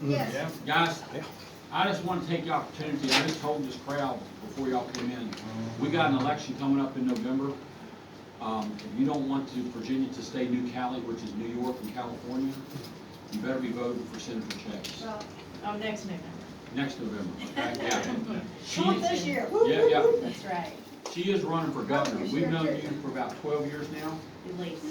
Yes. Yeah. Guys, I just want to take the opportunity, I just told this crowd before y'all came in, we got an election coming up in November. If you don't want Virginia to stay New Cali, which is New York and California, you better be voting for Senator Chase. Well, next November. Next November, okay? Yeah. Not this She, year. yeah, yeah. That's right, She is running for governor. We've known you for about 12 years now, at least.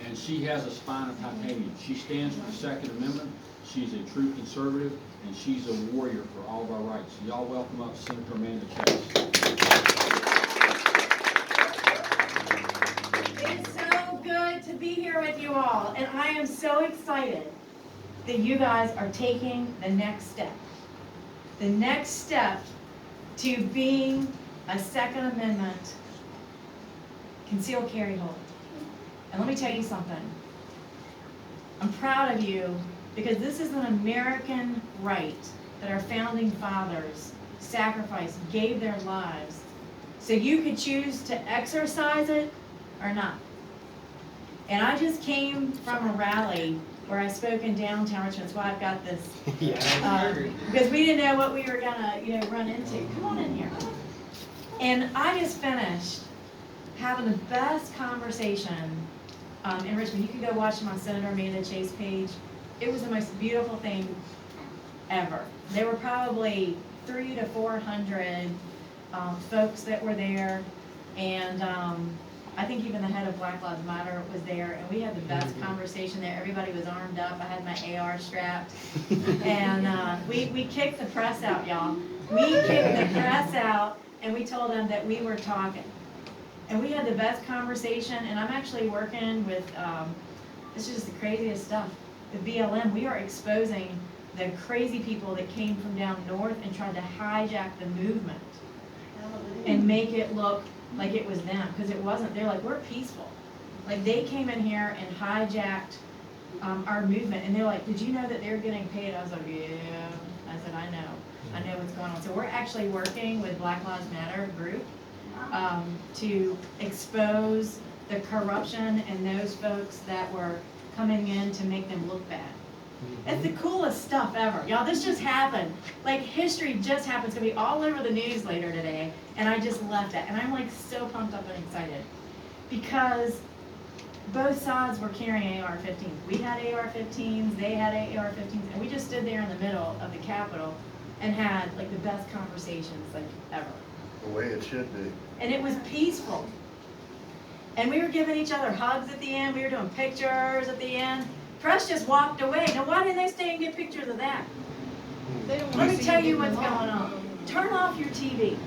and she has a spine of titanium. She stands for the Second Amendment. She's a true conservative, and she's a warrior for all of our rights. So y'all welcome up Senator Amanda Chase. It's so good to be here with you all, and I am so excited that you guys are taking the next step. The next step to being a Second Amendment concealed carry holder. And let me tell you something. I'm proud of you because this is an American right that our founding fathers sacrificed, gave their lives, so you could choose to exercise it or not. And I just came from a rally where I spoke in downtown Richmond. That's why I've got this. Because we didn't know what we were gonna, run into. Come on in here. And I just finished having the best conversation in Richmond. You can go watch my Senator Amanda Chase page. It was the most beautiful thing ever. There were probably 300 to 400 folks that were there, and I think even the head of Black Lives Matter was there, and we had the best conversation there. Everybody was armed up. I had my AR strapped, and we kicked the press out, y'all. We kicked the press out, and we told them that we were talking. And we had the best conversation, and I'm actually working with, this is just the craziest stuff. The BLM, we are exposing the crazy people that came from down north and tried to hijack the movement and make it look like it was them, because it wasn't. They're like, we're peaceful. Like, they came in here and hijacked our movement, and they're like, did you know that they're getting paid? I was like, yeah. I said, I know what's going on. So we're actually working with Black Lives Matter group to expose the corruption and those folks that were coming in to make them look bad. It's the coolest stuff ever. Y'all, this just happened. Like, history just happened. It's going to be all over the news later today, and I just left that. And I'm, like, so pumped up and excited because both sides were carrying AR-15s. We had AR-15s, they had AR-15s, and we just stood there in the middle of the Capitol and had, like, the best conversations, like, ever. The way it should be. And it was peaceful. And we were giving each other hugs at the end. We were doing pictures at the end. Press just walked away. Now, why didn't they stay and get pictures of that? Let me tell you what's going on. Turn off your TV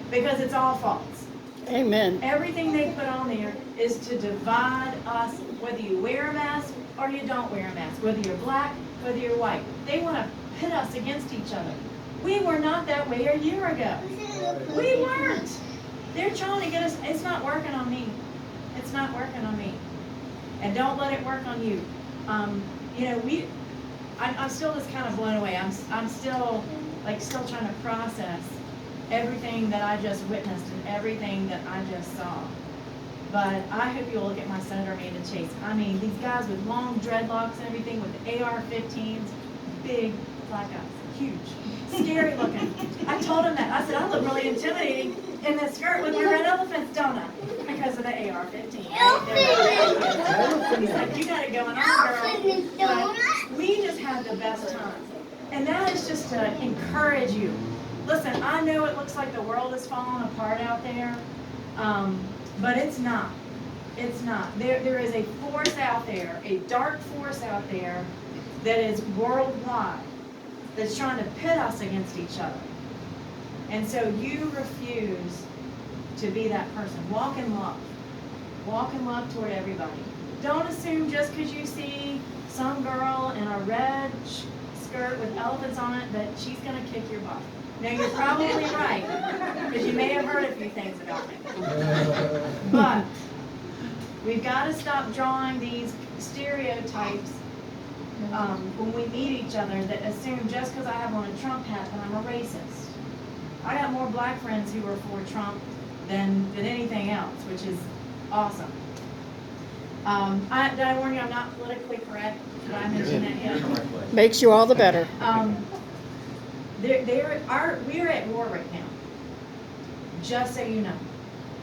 because it's all false. Amen. Everything they put on there is to divide us, whether you wear a mask or you don't wear a mask, whether you're black, whether you're white. They want to pit us against each other. We were not that way a year ago. We weren't. They're trying to get us. It's not working on me. It's not working on me. And don't let it work on you. I'm still just kind of blown away. I'm still trying to process everything that I just witnessed and everything that I just saw. But I hope you'll look at my Senator Amanda Chase. I mean, these guys with long dreadlocks and everything with the AR-15s, big black guys, huge, scary looking. I told him that. I said, I look really intimidating in this skirt with my red elephants, don't I? Because of the AR-15. He's like, you got it going on, girl. But we just had the best time. And that is just to encourage you. Listen, I know it looks like the world is falling apart out there, but it's not. It's not. There is a force out there, a dark force out there that is worldwide, that's trying to pit us against each other. And so you refuse to be that person. Walk in love. Walk in love toward everybody. Don't assume just because you see some girl in a red skirt with elephants on it that she's going to kick your butt. Now, you're probably right, because you may have heard a few things about me. But we've got to stop drawing these stereotypes when we meet each other that assume just because I have on a Trump hat that I'm a racist. I got more black friends who are for Trump than anything else, which is awesome. Did I warn you, I'm not politically correct? Did I mention that You're in the yet? right place. Makes you all the better. We are at war right now. Just so you know.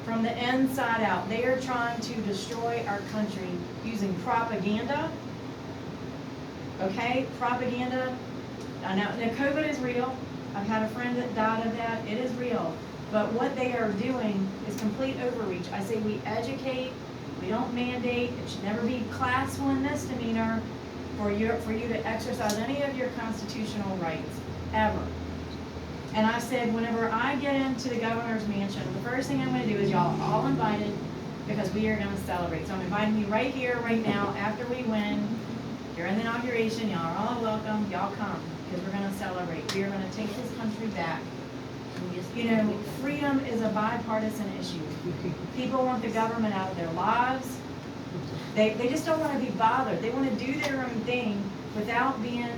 From the inside out, they are trying to destroy our country using propaganda. Okay, propaganda. I know, now COVID is real. I've had a friend that died of that. It is real. But what they are doing is complete overreach. I say we educate, we don't mandate. It should never be class 1 misdemeanor for you to exercise any of your constitutional rights, ever. And I said, whenever I get into the governor's mansion, the first thing I'm gonna do is y'all all invited, because we are gonna celebrate. So I'm inviting you right here, right now, after we win. You're in the inauguration, y'all are all welcome, y'all come, because we're gonna celebrate. We are gonna take this country back. You know, freedom is a bipartisan issue. People want the government out of their lives. They just don't wanna be bothered. They wanna do their own thing without being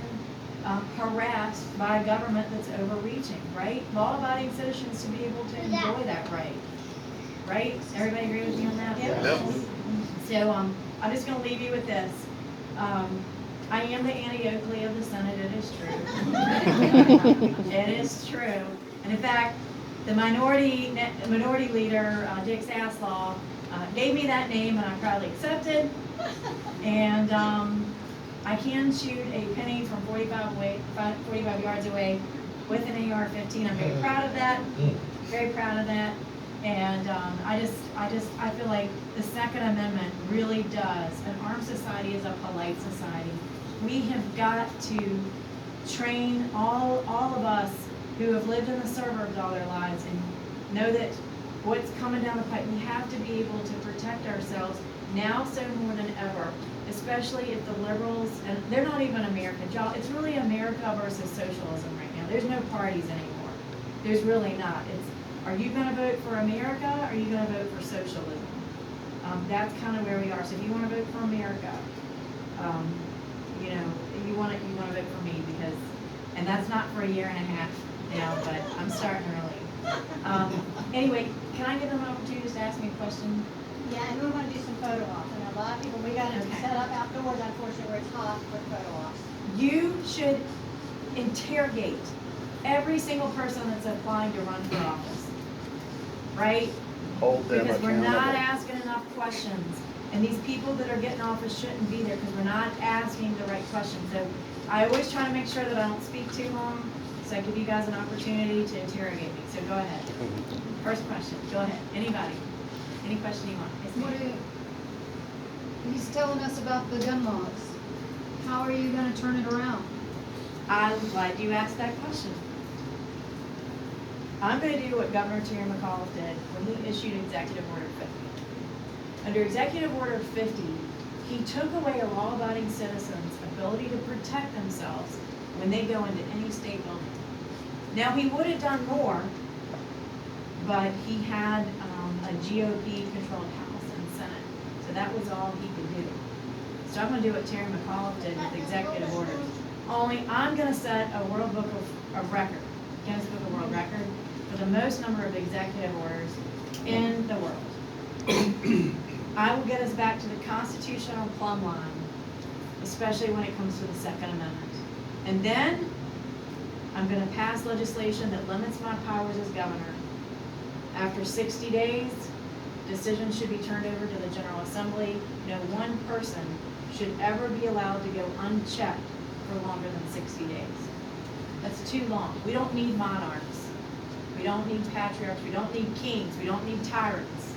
harassed by a government that's overreaching, right? Law-abiding citizens to be able to enjoy that right. Right? Everybody agree with me on that? Yep. So, I'm just gonna leave you with this. I am the Annie Oakley of the Senate, it is true. It is true. And in fact, the minority leader, Dick Saslaw, gave me that name and I proudly accepted. And, I can shoot a penny from 45 yards away with an AR-15. I'm very proud of that. Very proud of that. And I feel like the Second Amendment really does. An armed society is a polite society. We have got to train all of us who have lived in the suburbs all their lives and know that what's coming down the pipe, we have to be able to protect ourselves now so more than ever. Especially if the liberals, and they're not even Americans, y'all, it's really America versus socialism right now. There's no parties anymore. There's really not. It's, are you gonna vote for America, or are you gonna vote for socialism? That's kind of where we are. So if you wanna vote for America, you know, you wanna vote for me, because, and that's not for a year and a half now, but I'm starting early. Anyway, can I give them an opportunity to ask me a question? Yeah, and we want to do some photo ops. And a lot of people, we got it Okay. set up outdoors, unfortunately, where it's hot for photo ops. You should interrogate every single person that's applying to run for office, right? Hold them Because we're not accountable. asking enough questions. And these people that are getting office shouldn't be there because we're not asking the right questions. So I always try to make sure that I don't speak too long, so I give you guys an opportunity to interrogate me. So go ahead. First question, go ahead. Anybody? Any question you want? Yes, What ma'am. he's telling us about the gun laws. How are you gonna turn it around? I'm glad you asked that question. I'm gonna do what Governor Terry McAuliffe did when he issued Executive Order 50. Under Executive Order 50, he took away a law-abiding citizen's ability to protect themselves when they go into any state building. Now, he would have done more, but he had a GOP-controlled House and Senate, so that was all he could do. So I'm gonna do what Terry McAuliffe did with executive orders. Only I'm gonna set a World Book of Record, Guinness Book of World Record, for the most number of executive orders in the world. I will get us back to the constitutional plumb line, especially when it comes to the Second Amendment. And then, I'm gonna pass legislation that limits my powers as governor. After 60 days, decisions should be turned over to the General Assembly. No one person should ever be allowed to go unchecked for longer than 60 days. That's too long. We don't need monarchs. We don't need patriarchs. We don't need kings. We don't need tyrants.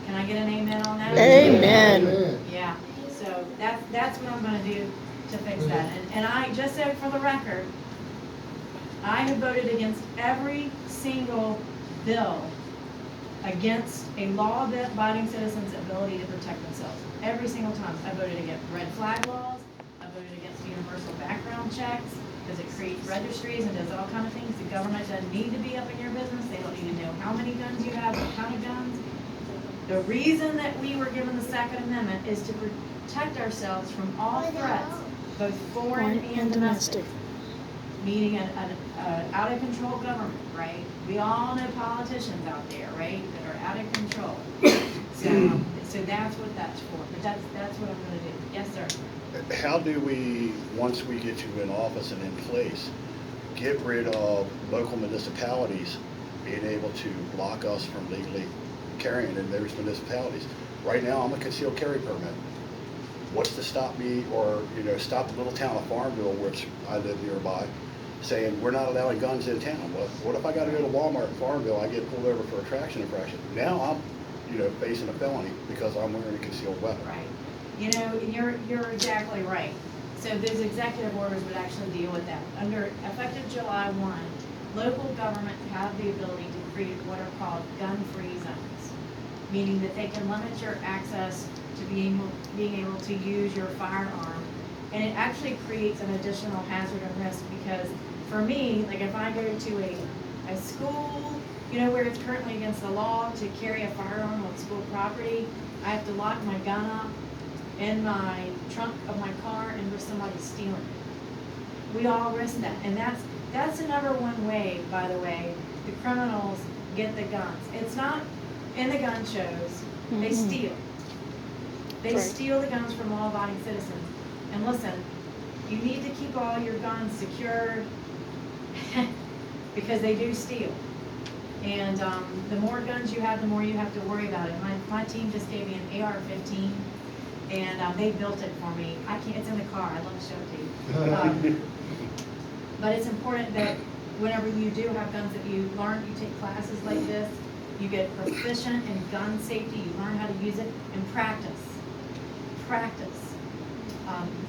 Can I get an amen on that? Amen. Yeah, so that's what I'm gonna do to fix that. And I, just so for the record, I have voted against every single bill against a law-abiding citizen's ability to protect themselves. Every single time. I voted against red flag laws. I voted against universal background checks because it creates registries and does all kinds of things. The government doesn't need to be up in your business. They don't need to know how many guns you have, what kind of guns. The reason that we were given the Second Amendment is to protect ourselves from all threats, both foreign and domestic. Meaning an out-of-control government, right? We all know politicians out there, right, that are out of control. So that's what that's for, but that's what I'm gonna do. Yes, sir. How do we, once we get you in office and in place, get rid of local municipalities being able to block us from legally carrying in those municipalities? Right now, I'm a concealed carry permit. What's to stop me, or, stop the little town of Farmville, which I live nearby, saying, we're not allowing guns in town? What if I gotta go to Walmart in Farmville, I get pulled over for a traction infraction? Now I'm, facing a felony because I'm wearing a concealed weapon. Right. You're exactly right. So those executive orders would actually deal with that. Under effective July 1, local governments have the ability to create what are called gun-free zones, meaning that they can limit your access to being able to use your firearm. And it actually creates an additional hazard and risk, because for me, like if I go to a school, where it's currently against the law to carry a firearm on school property, I have to lock my gun up in my trunk of my car and risk somebody stealing it. We all risk that, and that's the number one way, by the way, the criminals get the guns. It's not in the gun shows, they steal. They Right. steal the guns from law-abiding citizens. And listen, you need to keep all your guns secured because they do steal. And the more guns you have, the more you have to worry about it. My team just gave me an AR-15, and they built it for me. It's in the car, I'd love to show it to you. But it's important that whenever you do have guns, that you take classes like this, you get proficient in gun safety, you learn how to use it, and practice.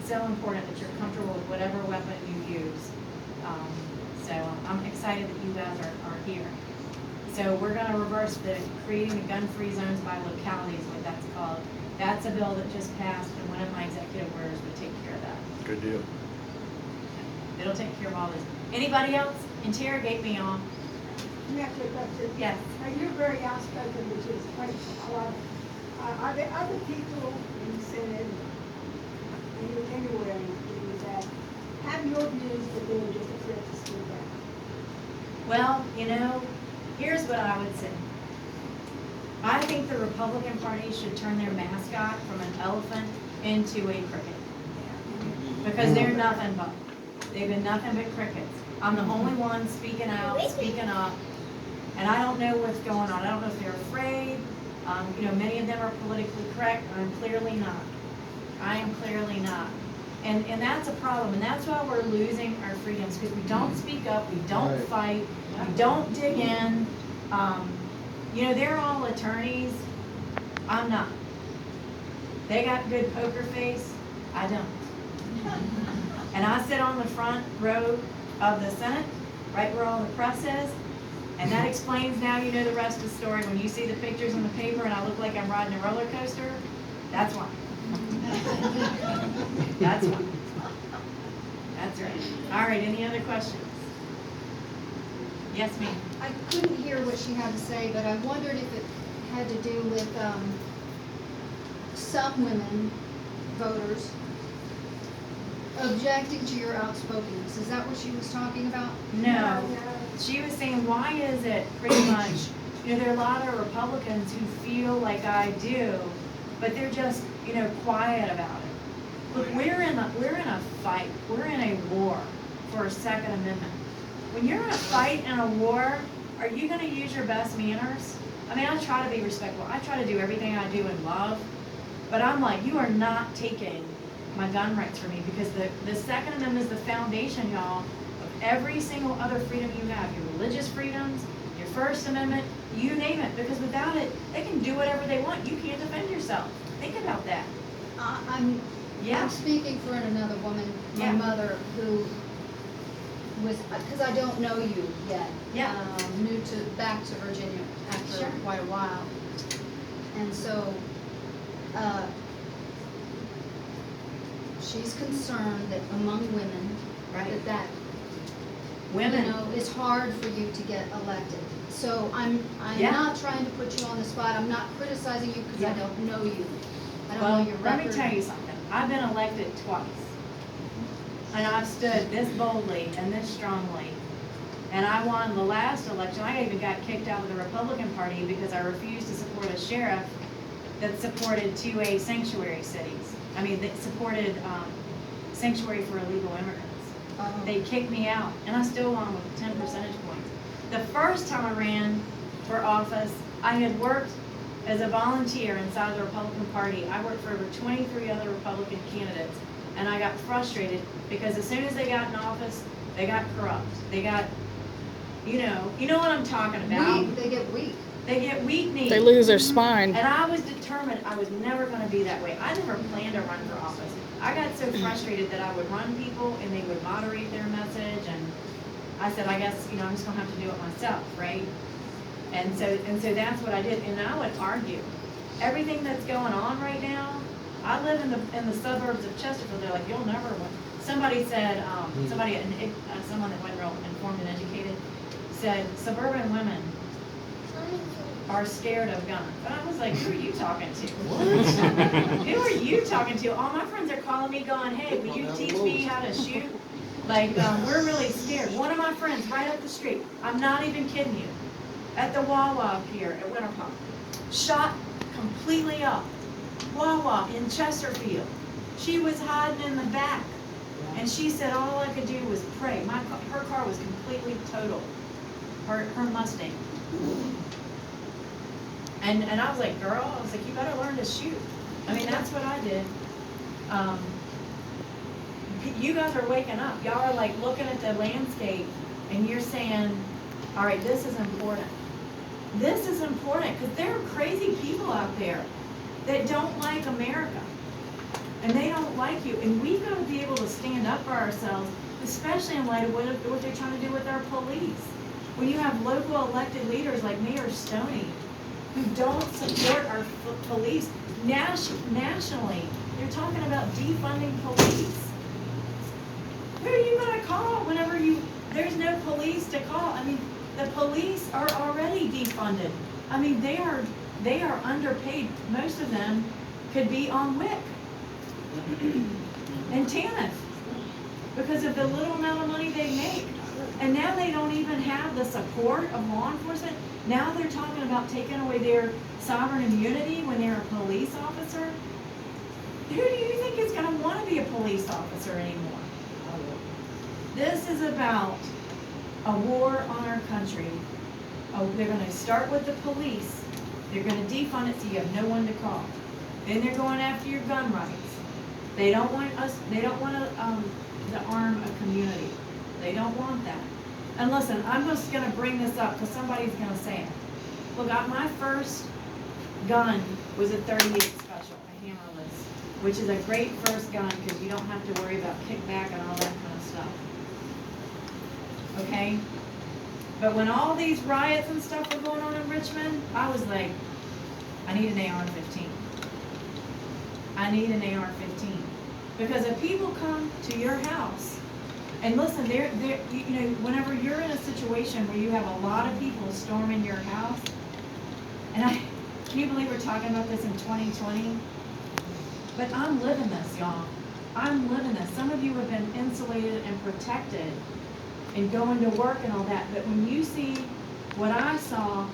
It's so important that you're comfortable with whatever weapon you use. So I'm excited that you guys are here. So we're gonna reverse creating the gun-free zones by localities, what that's called. That's a bill that just passed, and one of my executive orders would take care of that. Good deal. It'll take care of all this. Anybody else? Interrogate me on. Let me ask you a question. Yes. Now, you're very outspoken, which is great. I love it. Are there other people in the Senate, anywhere that have your views, but they're just afraid to speak out? Well, here's what I would say. I think the Republican Party should turn their mascot from an elephant into a cricket. Because they're nothing but. They've been nothing but crickets. I'm the only one speaking out, speaking up, and I don't know what's going on. I don't know if they're afraid. Many of them are politically correct, and I'm clearly not. I am clearly not. And that's a problem, and that's why we're losing our freedoms, because we don't speak up, we don't fight, we don't dig in. They're all attorneys. I'm not. They got good poker face. I don't. And I sit on the front row of the Senate, right where all the press is, and that explains now the rest of the story. When you see the pictures in the paper and I look like I'm riding a roller coaster, that's why. That's why. That's right. All right, any other questions? Yes, ma'am. I couldn't hear what she had to say, but I wondered if it had to do with some women voters objecting to your outspokenness. Is that what she was talking about? No. She was saying, why is it pretty much, there are a lot of Republicans who feel like I do, but they're just, quiet about it. Look, we're in a fight. We're in a war for a Second Amendment. When you're in a fight and a war, are you going to use your best manners? I mean, I try to be respectful. I try to do everything I do in love, but I'm like, you are not taking my gun rights from me, because the Second Amendment is the foundation, y'all, of every single other freedom you have. Your religious freedoms, your First Amendment, you name it, because without it, they can do whatever they want. You can't defend yourself. Think about that. I'm speaking for another woman, my Yeah. mother, who was, because I don't know you yet. Yeah. New back to Virginia after Sure. quite a while. And so, she's concerned that among women, Right. that Women. it's hard for you to get elected. So I'm Yeah. not trying to put you on the spot. I'm not criticizing you because I Yeah. don't know you. I don't Well, know your record. let me tell you something. I've been elected twice. And I've stood this boldly and this strongly. And I won the last election. I even got kicked out of the Republican Party because I refused to support a sheriff that supported 2A sanctuary cities. I mean, that supported sanctuary for illegal immigrants. They kicked me out, and I still won with 10 percentage points. The first time I ran for office, I had worked as a volunteer inside the Republican Party. I worked for over 23 other Republican candidates, and I got frustrated because as soon as they got in office, they got corrupt. They got, you know what I'm talking about. Weak, they get weak. They get weak-kneed. They lose their spine. And I was determined I was never going to be that way. I never planned to run for office. I got so frustrated that I would run people and they would moderate their message, and I said, I guess, I'm just going to have to do it myself, right? And so that's what I did, and I would argue. Everything that's going on right now, I live in the suburbs of Chesterfield. They're like, you'll never win. Somebody said, someone that wasn't real informed and educated said, suburban women are scared of guns. And I was like, who are you talking to? Who are you talking to? All my friends are calling me going, hey, will you teach me how to shoot? Like, we're really scared. One of my friends right up the street, I'm not even kidding you, at the Wawa up here at Winter Park, shot completely up. Wawa in Chesterfield. She was hiding in the back. And she said all I could do was pray. Her car was completely totaled. Her Mustang. And I was like, girl, I was like, you better learn to shoot. I mean, that's what I did. You guys are waking up. Y'all are like looking at the landscape and you're saying, all right, this is important. This is important because there are crazy people out there that don't like America. And they don't like you. And we've got to be able to stand up for ourselves, especially in light of what they're trying to do with our police. When you have local elected leaders like Mayor Stoney, who don't support our police nationally, they're talking about defunding police. Who are you going to call whenever there's no police to call? I mean, the police are already defunded. I mean, they are underpaid. Most of them could be on WIC and TANF because of the little amount of money they make. And now they don't even have the support of law enforcement. Now they're talking about taking away their sovereign immunity when they're a police officer. Who do you think is going to want to be a police officer anymore? This is about a war on our country. Oh, they're going to start with the police. They're going to defund it so you have no one to call. Then they're going after your gun rights. They don't want to arm a community. They don't want that. And listen, I'm just going to bring this up because somebody's going to say it. Look, my first gun was a 38 Special, a hammerless, which is a great first gun because you don't have to worry about kickback and all that kind of stuff. Okay? But when all these riots and stuff were going on in Richmond, I was like, I need an AR-15. I need an AR-15. Because if people come to your house, and listen, whenever you're in a situation where you have a lot of people storming your house, and can you believe we're talking about this in 2020? But I'm living this, y'all. I'm living this. Some of you have been insulated and protected and going to work and all that. But when you see what I saw,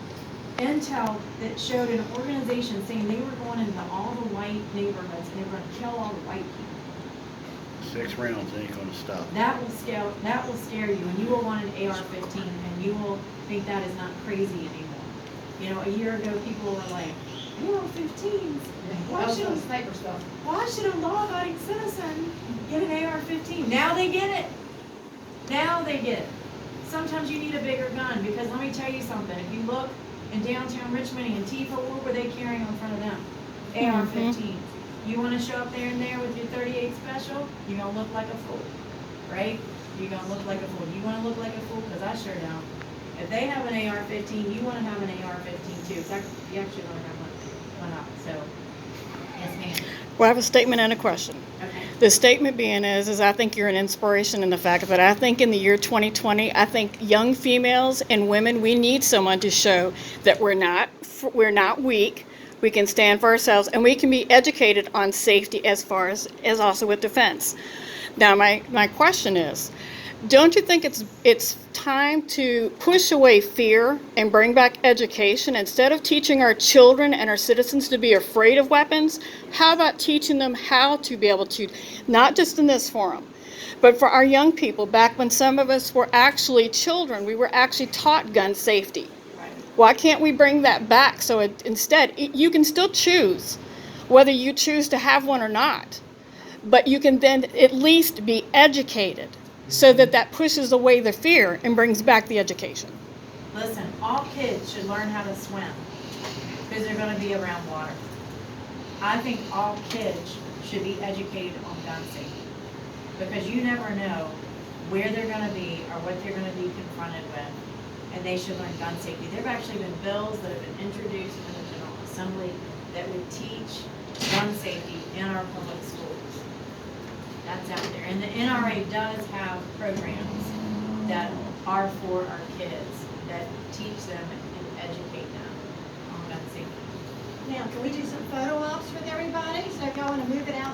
intel that showed an organization saying they were going into all the white neighborhoods and they were going to kill all the white people. 6 rounds ain't gonna stop. That will scare you, and you will want an AR-15, and you will think that is not crazy anymore. A year ago, people were like, AR-15s. Why should a law-abiding citizen get an AR-15? Now they get it. Now they get it. Sometimes you need a bigger gun because let me tell you something. If you look in downtown Richmond, Antifa, what were they carrying in front of them? AR-15s. You want to show up there with your 38 Special, you're going to look like a fool, right? You're going to look like a fool. You want to look like a fool? Because I sure don't. If they have an AR-15, you want to have an AR-15 too. You actually want to have one up. So, yes, ma'am. Well, I have a statement and a question. Okay. The statement being is I think you're an inspiration in the fact that I think in the year 2020, I think young females and women, we need someone to show that we're not weak. We can stand for ourselves, and we can be educated on safety as far as also with defense. Now, my question is, Don't you think it's time to push away fear and bring back education? Instead of teaching our children and our citizens to be afraid of weapons, how about teaching them how to be able to, not just in this forum, but for our young people, back when some of us were actually children, we were actually taught gun safety. Why can't we bring that back so instead, you can still choose whether you choose to have one or not, but you can then at least be educated so that pushes away the fear and brings back the education. Listen, all kids should learn how to swim because they're gonna be around water. I think all kids should be educated on gun safety because you never know where they're gonna be or what they're gonna be confronted with, and they should learn gun safety. There have actually been bills that have been introduced in the General Assembly that would teach gun safety in our public schools. That's out there. And the NRA does have programs that are for our kids, that teach them and educate them on gun safety. Now, can we do some photo ops with everybody? So if y'all wanna move it out